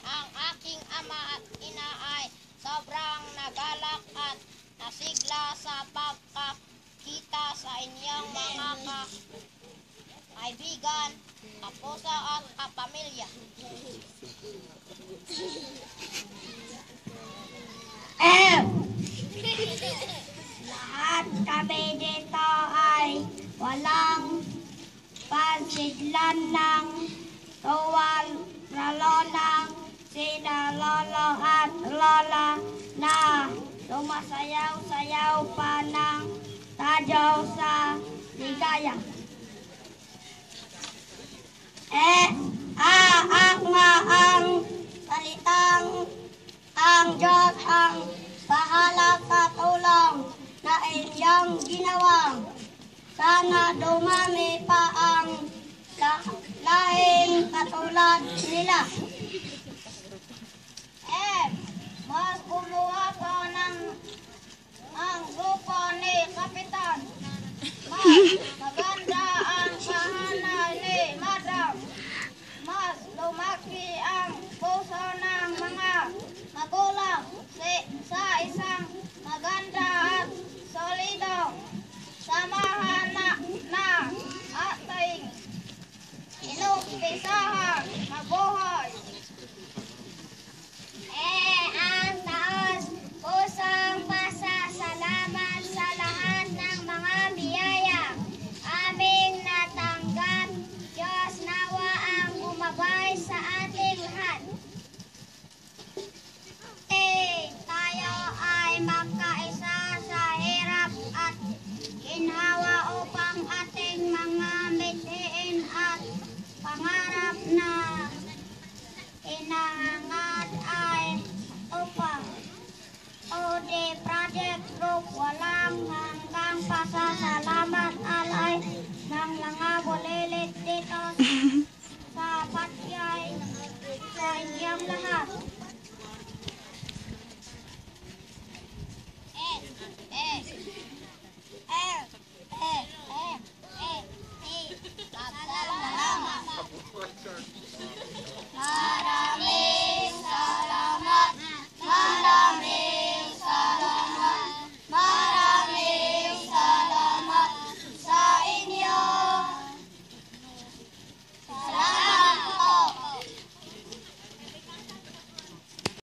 Ang aking ama at ina ay sobrang nagalak at nasigla sa pagkakita sa inyong mga kaibigan, kapuso at kapamilya. Lahat kami dito ay walang pasiglan ng tuwal ralo ng sina lolo at lola na sumasayaw-sayaw pa ng tadyaw sa ligaya. Ang salitang ang Diyos ang bahala sa tulong na inyong ginawa. Sana dumami pa ang lahing katulad nila. Mas kumuha pa ng ang grupo ni Kapitan. Mas maganda ang pahanay ni Madam. Mas lumaki ang puso ng mga magulang sa isang maganda at solidong samahan na ating inumpisahan mabuhay. Ang taos pusong pasasalamat sa lahat ng mga biyaya aming natanggap. Diyos nawa ang gumabay sa ating lahat. Tayo ay magkaisa sa hirap at ginhawa upang ating mga mithiin at pangarap na inahangad ay upang OD Project Group walang hanggang pasasalamat alay ng mga bulilit dito sa patyay sa inyong lahat.